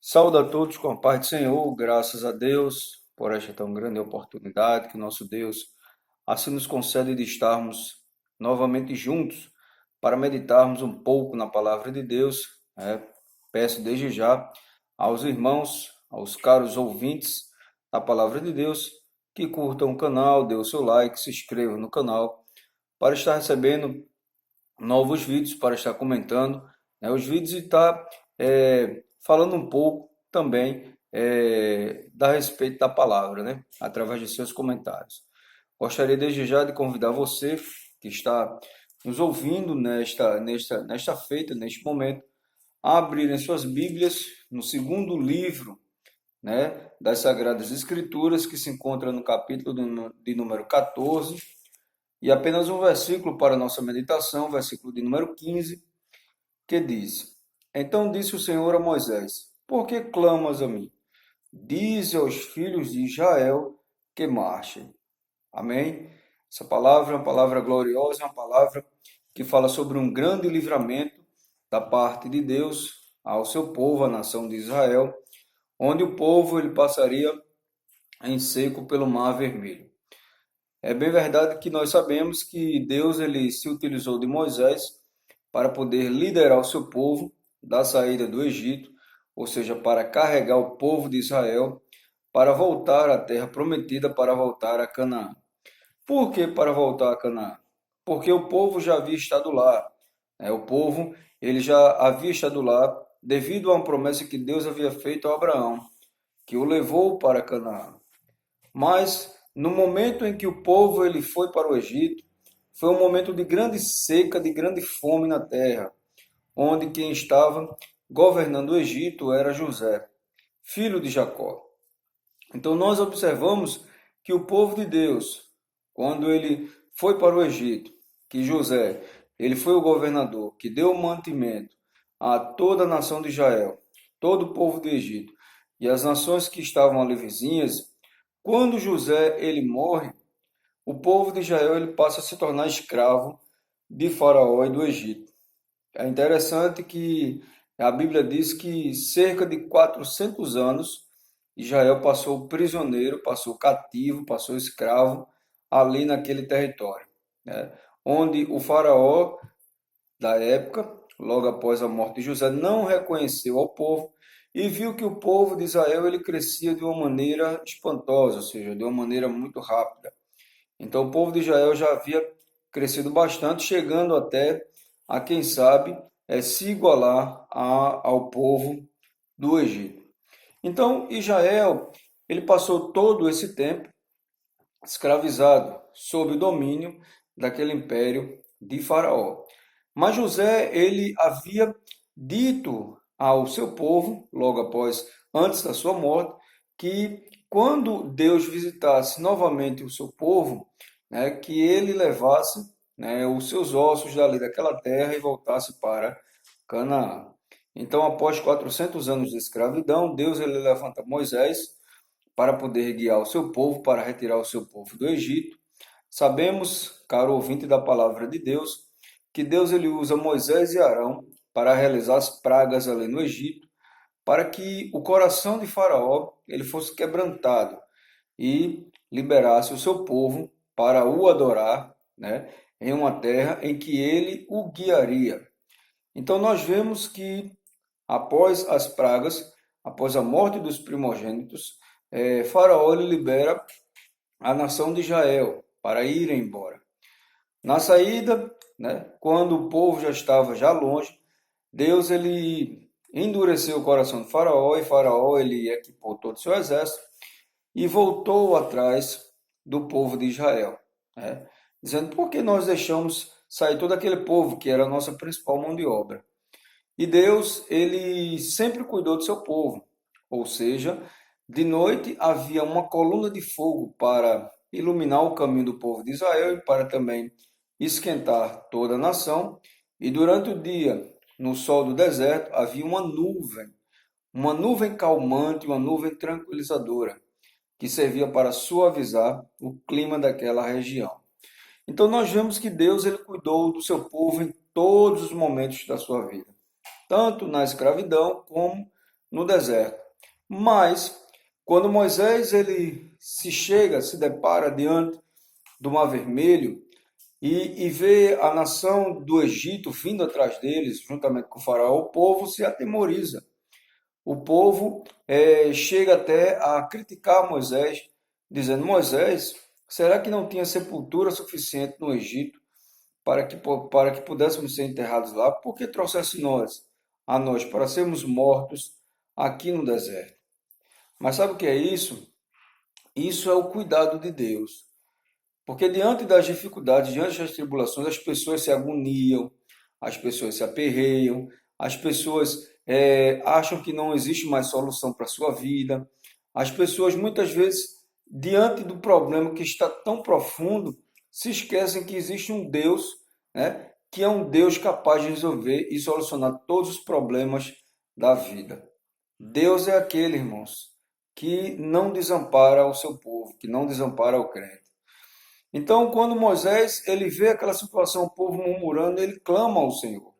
Saúde a todos com a paz do Senhor, graças a Deus por esta tão grande oportunidade que nosso Deus assim nos concede de estarmos novamente juntos para meditarmos um pouco na palavra de Deus. Peço desde já aos irmãos, aos caros ouvintes da palavra de Deus, que curtam o canal, dê o seu like, se inscrevam no canal para estar recebendo novos vídeos, para estar comentando, os vídeos e estar falando um pouco também da respeito da palavra, através de seus comentários. Gostaria desde já de convidar você que está nos ouvindo nesta feita, neste momento, a abrirem suas Bíblias no segundo livro, das Sagradas Escrituras, que se encontra no capítulo de número 14, e apenas um versículo para nossa meditação, versículo de número 15, que diz: Então disse o Senhor a Moisés: Por que clamas a mim? Dize aos filhos de Israel que marchem. Amém? Essa palavra é uma palavra gloriosa, é uma palavra que fala sobre um grande livramento da parte de Deus ao seu povo, a nação de Israel, onde o povo ele passaria em seco pelo Mar Vermelho. É bem verdade que nós sabemos que Deus ele se utilizou de Moisés para poder liderar o seu povo da saída do Egito, ou seja, para carregar o povo de Israel para voltar à terra prometida, para voltar a Canaã. Por que para voltar a Canaã? Porque o povo já havia estado lá. O povo ele já havia estado lá devido a uma promessa que Deus havia feito a Abraão, que o levou para Canaã. Mas no momento em que o povo ele foi para o Egito, foi um momento de grande seca, de grande fome na terra, onde quem estava governando o Egito era José, filho de Jacó. Então nós observamos que o povo de Deus, quando ele foi para o Egito, que José, ele foi o governador, que deu o mantimento a toda a nação de Israel, todo o povo do Egito e as nações que estavam ali vizinhas, quando José ele morre, o povo de Israel ele passa a se tornar escravo de Faraó e do Egito. É interessante que a Bíblia diz que cerca de 400 anos Israel passou prisioneiro, passou cativo, passou escravo ali naquele território, né? Onde o faraó da época, logo após a morte de José, não reconheceu ao povo e viu que o povo de Israel ele crescia de uma maneira espantosa, ou seja, de uma maneira muito rápida. Então o povo de Israel já havia crescido bastante, chegando até a, quem sabe, se igualar ao povo do Egito. Então Israel ele passou todo esse tempo escravizado sob o domínio daquele império de Faraó. Mas José ele havia dito ao seu povo, logo após, antes da sua morte, que quando Deus visitasse novamente o seu povo, que ele levasse, os seus ossos dali daquela terra e voltasse para Canaã. Então, após 400 anos de escravidão, Deus ele levanta Moisés para poder guiar o seu povo, para retirar o seu povo do Egito. Sabemos, caro ouvinte da palavra de Deus, que Deus ele usa Moisés e Arão para realizar as pragas ali no Egito, para que o coração de Faraó ele fosse quebrantado e liberasse o seu povo para o adorar, em uma terra em que ele o guiaria. Então nós vemos que após as pragas, após a morte dos primogênitos, Faraó ele libera a nação de Israel para irem embora. Na saída, quando o povo já estava já longe, Deus ele endureceu o coração de Faraó e Faraó ele equipou todo o seu exército e voltou atrás do povo de Israel, dizendo: por que nós deixamos sair todo aquele povo que era a nossa principal mão de obra? E Deus, ele sempre cuidou do seu povo. Ou seja, de noite havia uma coluna de fogo para iluminar o caminho do povo de Israel e para também esquentar toda a nação. E durante o dia, no sol do deserto, havia uma nuvem calmante, uma nuvem tranquilizadora, que servia para suavizar o clima daquela região. Então nós vemos que Deus ele cuidou do seu povo em todos os momentos da sua vida, tanto na escravidão como no deserto. Mas, quando Moisés ele se depara diante do Mar Vermelho e vê a nação do Egito vindo atrás deles, juntamente com o faraó, o povo se atemoriza. O povo chega até a criticar Moisés, dizendo: Moisés, será que não tinha sepultura suficiente no Egito para que pudéssemos ser enterrados lá? Por que trouxesse a nós para sermos mortos aqui no deserto? Mas sabe o que é isso? Isso é o cuidado de Deus. Porque diante das dificuldades, diante das tribulações, as pessoas se agoniam, as pessoas se aperreiam, as pessoas acham que não existe mais solução para a sua vida. As pessoas, muitas vezes, diante do problema que está tão profundo, se esquecem que existe um Deus, né, que é um Deus capaz de resolver e solucionar todos os problemas da vida. Deus é aquele, irmãos, que não desampara o seu povo, que não desampara o crente. Então, quando Moisés ele vê aquela situação, o povo murmurando, ele clama ao Senhor.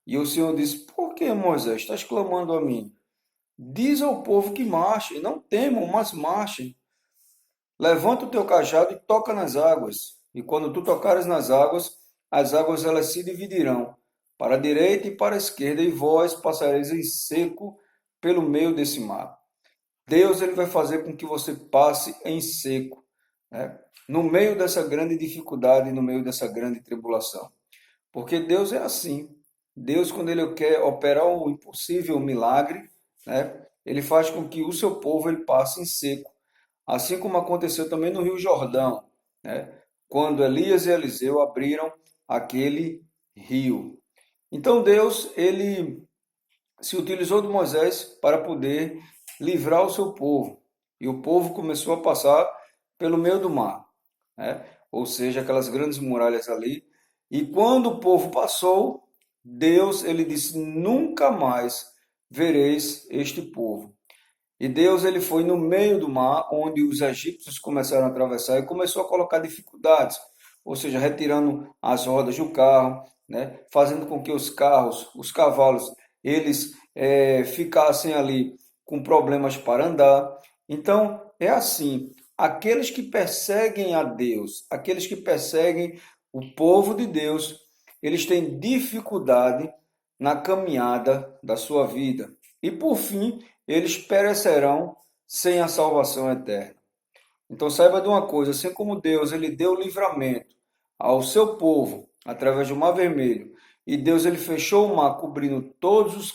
E o Senhor diz: Por que, Moisés, estás clamando a mim? Diz ao povo que marchem, não temam, mas marchem. Levanta o teu cajado e toca nas águas. E quando tu tocares nas águas, as águas elas se dividirão para a direita e para a esquerda, e vós passareis em seco pelo meio desse mar. Deus ele vai fazer com que você passe em seco, né? No meio dessa grande dificuldade, no meio dessa grande tribulação. Porque Deus é assim. Deus, quando ele quer operar o impossível, o milagre, né? Ele faz com que o seu povo ele passe em seco. Assim como aconteceu também no Rio Jordão, né? Quando Elias e Eliseu abriram aquele rio. Então Deus, ele se utilizou de Moisés para poder livrar o seu povo. E o povo começou a passar pelo meio do mar, né? Ou seja, aquelas grandes muralhas ali. E quando o povo passou, Deus ele disse: Nunca mais vereis este povo. E Deus ele foi no meio do mar, onde os egípcios começaram a atravessar e começou a colocar dificuldades, ou seja, retirando as rodas do carro, né, fazendo com que os carros, os cavalos, eles ficassem ali com problemas para andar. Então, é assim, aqueles que perseguem a Deus, aqueles que perseguem o povo de Deus, eles têm dificuldade na caminhada da sua vida. E por fim, eles perecerão sem a salvação eterna. Então saiba de uma coisa, assim como Deus ele deu livramento ao seu povo através do Mar Vermelho, e Deus ele fechou o mar cobrindo todos os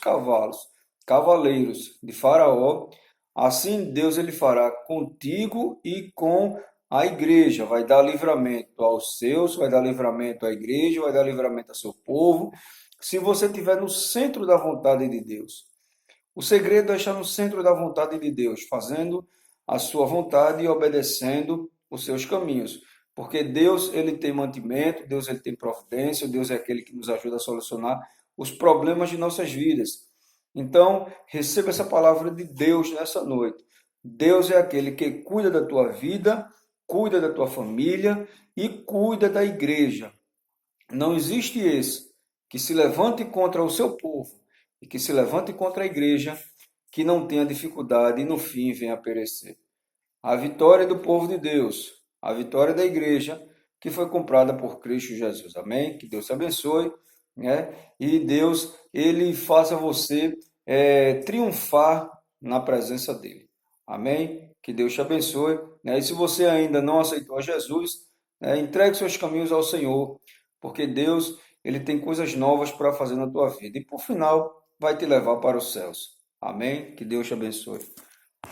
cavaleiros de Faraó, assim Deus ele fará contigo e com a igreja, vai dar livramento aos seus, vai dar livramento à igreja, vai dar livramento ao seu povo, se você estiver no centro da vontade de Deus. O segredo é estar no centro da vontade de Deus, fazendo a sua vontade e obedecendo os seus caminhos. Porque Deus ele tem mantimento, Deus ele tem providência, Deus é aquele que nos ajuda a solucionar os problemas de nossas vidas. Então, receba essa palavra de Deus nessa noite. Deus é aquele que cuida da tua vida, cuida da tua família e cuida da igreja. Não existe esse que se levante contra o seu povo e que se levante contra a igreja, que não tenha dificuldade e no fim venha a perecer. A vitória do povo de Deus, a vitória da igreja, que foi comprada por Cristo Jesus. Amém? Que Deus te abençoe, né? E Deus, ele faça você triunfar na presença dele. Amém? Que Deus te abençoe, né? E se você ainda não aceitou a Jesus, né, entregue seus caminhos ao Senhor, porque Deus, ele tem coisas novas para fazer na tua vida. E por final, vai te levar para os céus. Amém? Que Deus te abençoe.